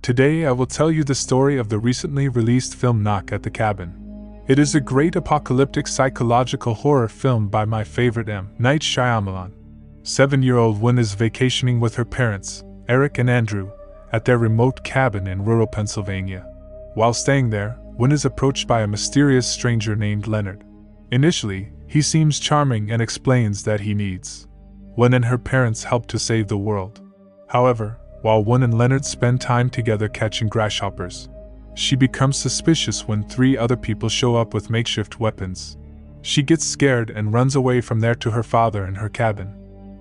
Today I will tell you the story of the recently released film Knock at the Cabin. It is a great apocalyptic psychological horror film by my favorite M. Night Shyamalan. 7-year-old Wynn is vacationing with her parents, Eric and Andrew, at their remote cabin in rural Pennsylvania. While staying there, Wynn is approached by a mysterious stranger named Leonard. Initially, he seems charming and explains that he needs Wynn and her parents' help to save the world. However, while Wynn and Leonard spend time together catching grasshoppers, she becomes suspicious when 3 other people show up with makeshift weapons. She gets scared and runs away from there to her father in her cabin,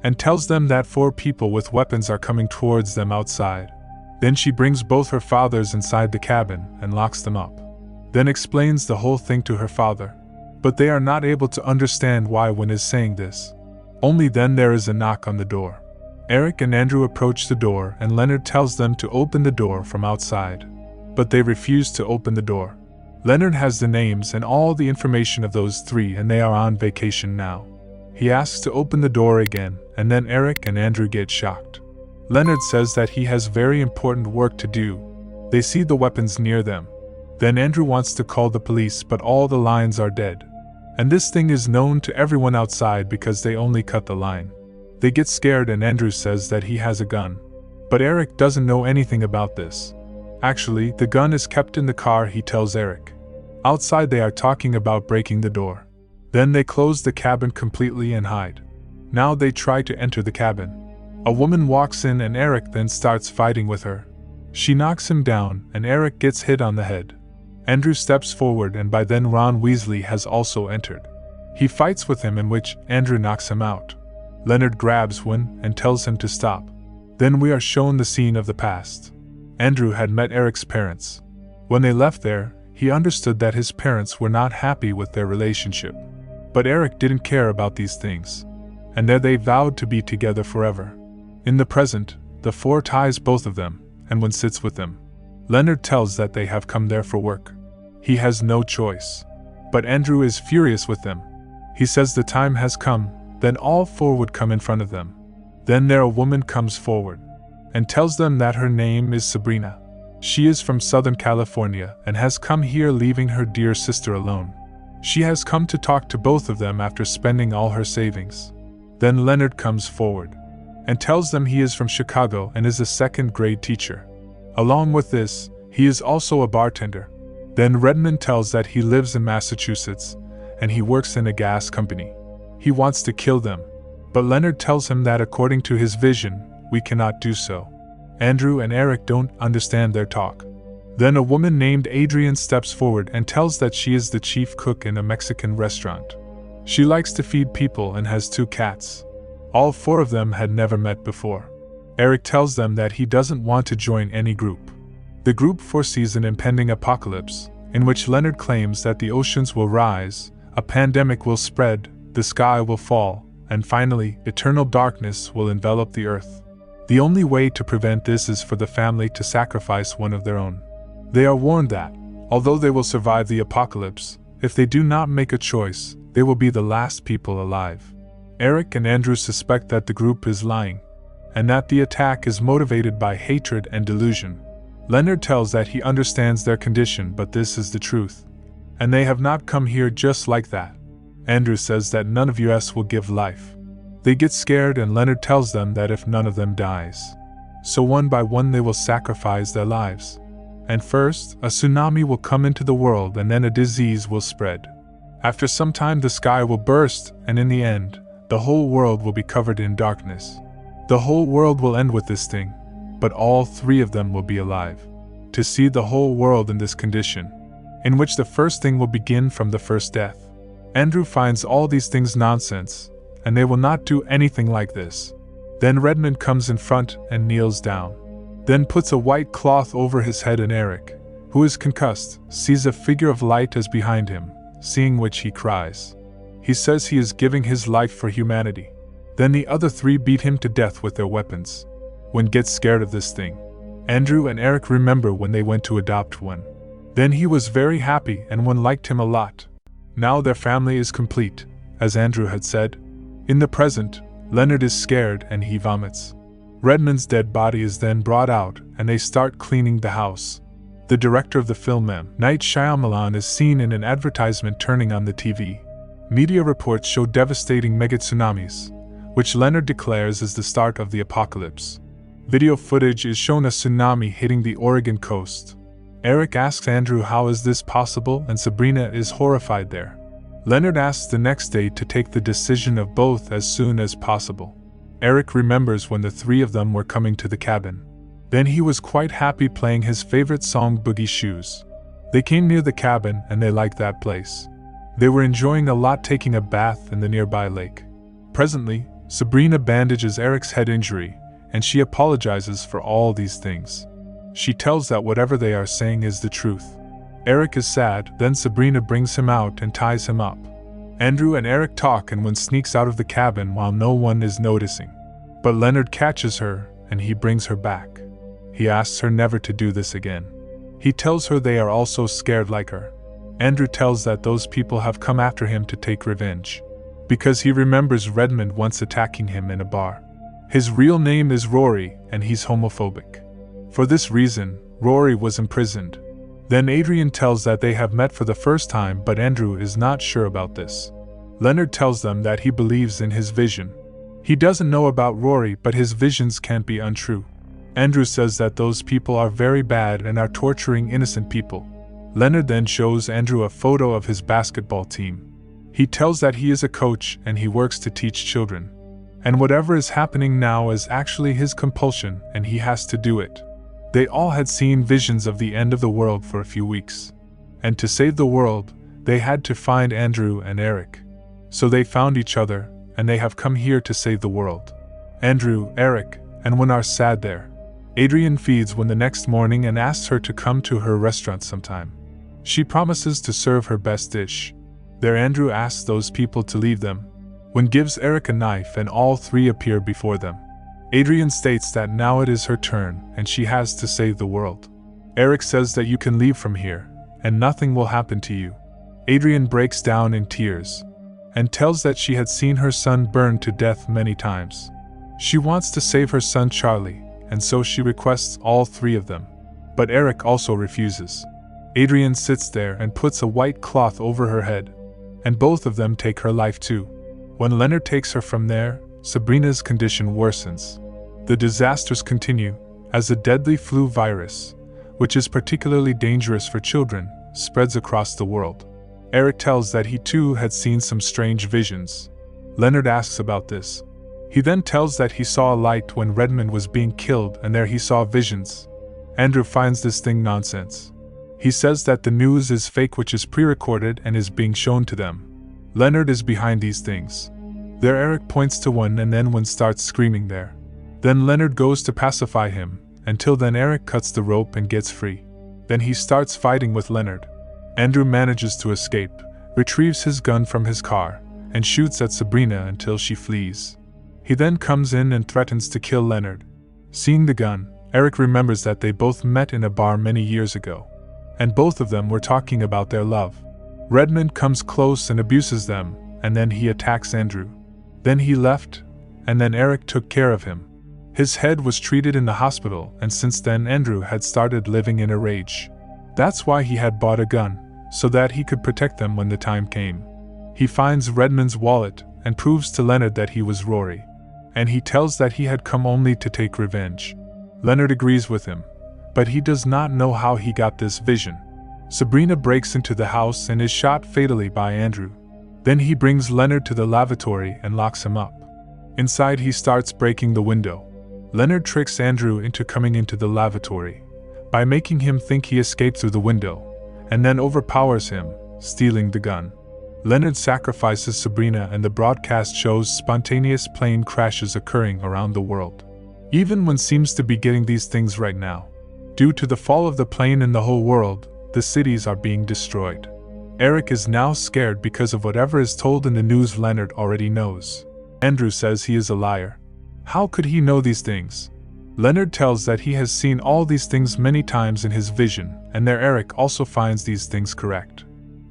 and tells them that 4 people with weapons are coming towards them outside. Then she brings both her fathers inside the cabin and locks them up, then explains the whole thing to her father. But they are not able to understand why Wynn is saying this. Only then there is a knock on the door. Eric and Andrew approach the door and Leonard tells them to open the door from outside. But they refuse to open the door. Leonard has the names and all the information of those 3 and they are on vacation now. He asks to open the door again and then Eric and Andrew get shocked. Leonard says that he has very important work to do. They see the weapons near them. Then Andrew wants to call the police but all the lines are dead. And this thing is known to everyone outside because they only cut the line. They get scared and Andrew says that he has a gun. But Eric doesn't know anything about this. Actually, the gun is kept in the car, he tells Eric. Outside they are talking about breaking the door. Then they close the cabin completely and hide. Now they try to enter the cabin. A woman walks in and Eric then starts fighting with her. She knocks him down and Eric gets hit on the head. Andrew steps forward and by then Ron Weasley has also entered. He fights with him in which Andrew knocks him out. Leonard grabs Wynn and tells him to stop. Then we are shown the scene of the past. Andrew had met Eric's parents. When they left there, he understood that his parents were not happy with their relationship. But Eric didn't care about these things. And there they vowed to be together forever. In the present, the 4 ties both of them, and Wynn sits with them. Leonard tells that they have come there for work. He has no choice. But Andrew is furious with them. He says the time has come, then all 4 would come in front of them. Then there a woman comes forward and tells them that her name is Sabrina. She is from Southern California and has come here leaving her dear sister alone. She has come to talk to both of them after spending all her savings. Then Leonard comes forward and tells them he is from Chicago and is a 2nd grade teacher. Along with this, he is also a bartender. Then Redmond tells that he lives in Massachusetts and he works in a gas company. He wants to kill them, but Leonard tells him that according to his vision, we cannot do so. Andrew and Eric don't understand their talk. Then a woman named Adrienne steps forward and tells that she is the chief cook in a Mexican restaurant. She likes to feed people and has 2 cats. All 4 of them had never met before. Eric tells them that he doesn't want to join any group. The group foresees an impending apocalypse, in which Leonard claims that the oceans will rise, a pandemic will spread, the sky will fall, and finally, eternal darkness will envelop the earth. The only way to prevent this is for the family to sacrifice one of their own. They are warned that, although they will survive the apocalypse, if they do not make a choice, they will be the last people alive. Eric and Andrew suspect that the group is lying, and that the attack is motivated by hatred and delusion. Leonard tells that he understands their condition, but this is the truth, and they have not come here just like that. Andrew says that none of us will give life. They get scared and Leonard tells them that if none of them dies, so one by one they will sacrifice their lives. And first, a tsunami will come into the world and then a disease will spread. After some time the sky will burst and in the end, the whole world will be covered in darkness. The whole world will end with this thing, but all 3 of them will be alive. To see the whole world in this condition, in which the first thing will begin from the first death. Andrew finds all these things nonsense, and they will not do anything like this. Then Redmond comes in front and kneels down. Then puts a white cloth over his head and Eric, who is concussed, sees a figure of light as behind him, seeing which he cries. He says he is giving his life for humanity. Then the other 3 beat him to death with their weapons. Wynn gets scared of this thing. Andrew and Eric remember when they went to adopt Wynn. Then he was very happy and Wynn liked him a lot. Now their family is complete, as Andrew had said. In the present, Leonard is scared and he vomits. Redmond's dead body is then brought out, and they start cleaning the house. The director of the film, M. Night Shyamalan, is seen in an advertisement turning on the TV. Media reports show devastating mega tsunamis, which Leonard declares is the start of the apocalypse. Video footage is shown a tsunami hitting the Oregon coast. Eric asks Andrew how is this possible, and Sabrina is horrified there. Leonard asks the next day to take the decision of both as soon as possible. Eric remembers when the three of them were coming to the cabin. Then he was quite happy playing his favorite song, Boogie Shoes. They came near the cabin and they liked that place. They were enjoying a lot taking a bath in the nearby lake. Presently, Sabrina bandages Eric's head injury, and she apologizes for all these things. She tells that whatever they are saying is the truth. Eric is sad, then Sabrina brings him out and ties him up. Andrew and Eric talk and one sneaks out of the cabin while no one is noticing. But Leonard catches her and he brings her back. He asks her never to do this again. He tells her they are also scared like her. Andrew tells that those people have come after him to take revenge, because he remembers Redmond once attacking him in a bar. His real name is Rory and he's homophobic. For this reason, Rory was imprisoned. Then Adrian tells that they have met for the first time, but Andrew is not sure about this. Leonard tells them that he believes in his vision. He doesn't know about Rory, but his visions can't be untrue. Andrew says that those people are very bad and are torturing innocent people. Leonard then shows Andrew a photo of his basketball team. He tells that he is a coach and he works to teach children. And whatever is happening now is actually his compulsion and he has to do it. They all had seen visions of the end of the world for a few weeks. And to save the world, they had to find Andrew and Eric. So they found each other, and they have come here to save the world. Andrew, Eric, and Wynn are sad there. Adrian feeds Wynn the next morning and asks her to come to her restaurant sometime. She promises to serve her best dish. There Andrew asks those people to leave them. Wynn gives Eric a knife and all three appear before them. Adrian states that now it is her turn and she has to save the world. Eric says that you can leave from here, and nothing will happen to you. Adrian breaks down in tears, and tells that she had seen her son burned to death many times. She wants to save her son Charlie, and so she requests all three of them. But Eric also refuses. Adrian sits there and puts a white cloth over her head, and both of them take her life too. When Leonard takes her from there, Sabrina's condition worsens. The disasters continue, as the deadly flu virus, which is particularly dangerous for children, spreads across the world. Eric tells that he too had seen some strange visions. Leonard asks about this. He then tells that he saw a light when Redmond was being killed and there he saw visions. Andrew finds this thing nonsense. He says that the news is fake, which is pre-recorded and is being shown to them. Leonard is behind these things. There Eric points to one and then one starts screaming there. Then Leonard goes to pacify him. Until then Eric cuts the rope and gets free. Then he starts fighting with Leonard. Andrew manages to escape, retrieves his gun from his car, and shoots at Sabrina until she flees. He then comes in and threatens to kill Leonard. Seeing the gun, Eric remembers that they both met in a bar many years ago, and both of them were talking about their love. Redmond comes close and abuses them, and then he attacks Andrew. Then he left, and then Eric took care of him. His head was treated in the hospital, and since then Andrew had started living in a rage. That's why he had bought a gun, so that he could protect them when the time came. He finds Redmond's wallet and proves to Leonard that he was Rory, and he tells that he had come only to take revenge. Leonard agrees with him, but he does not know how he got this vision. Sabrina breaks into the house and is shot fatally by Andrew. Then he brings Leonard to the lavatory and locks him up. Inside he starts breaking the window. Leonard tricks Andrew into coming into the lavatory by making him think he escaped through the window, and then overpowers him, stealing the gun. Leonard sacrifices Sabrina and the broadcast shows spontaneous plane crashes occurring around the world. Even when seems to be getting these things right now. Due to the fall of the plane in the whole world, the cities are being destroyed. Eric is now scared because of whatever is told in the news Leonard already knows. Andrew says he is a liar. How could he know these things? Leonard tells that he has seen all these things many times in his vision, and there Eric also finds these things correct.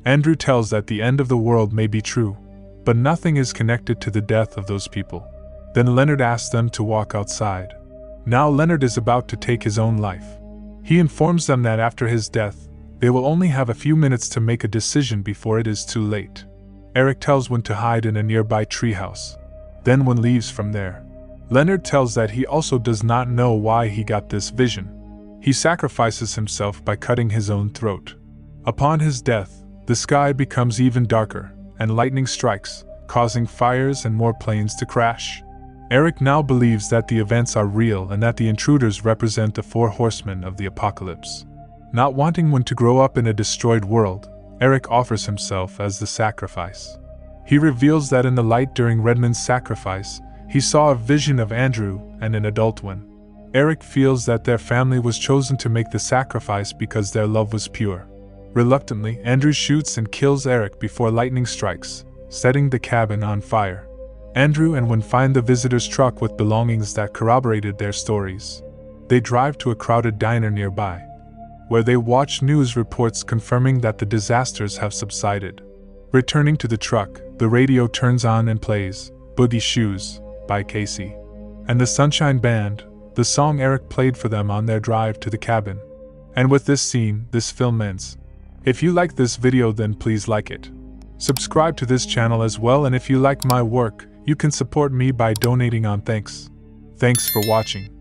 Andrew tells that the end of the world may be true, but nothing is connected to the death of those people. Then Leonard asks them to walk outside. Now Leonard is about to take his own life. He informs them that after his death, they will only have a few minutes to make a decision before it is too late. Eric tells Wynn to hide in a nearby treehouse. Then Wynn leaves from there. Leonard tells that he also does not know why he got this vision. He sacrifices himself by cutting his own throat. Upon his death, the sky becomes even darker, and lightning strikes, causing fires and more planes to crash. Eric now believes that the events are real and that the intruders represent the four horsemen of the apocalypse. Not wanting Wynn to grow up in a destroyed world, Eric offers himself as the sacrifice. He reveals that in the light during Redmond's sacrifice, he saw a vision of Andrew and an adult Wynn. Eric feels that their family was chosen to make the sacrifice because their love was pure. Reluctantly, Andrew shoots and kills Eric before lightning strikes, setting the cabin on fire. Andrew and Wynn find the visitor's truck with belongings that corroborated their stories. They drive to a crowded diner nearby, where they watch news reports confirming that the disasters have subsided. Returning to the truck, the radio turns on and plays Boogie Shoes by Casey and the Sunshine Band, the song Eric played for them on their drive to the cabin. And with this scene, this film ends. If you like this video, then please like it. Subscribe to this channel as well, and if you like my work, you can support me by donating on Thanks. Thanks for watching.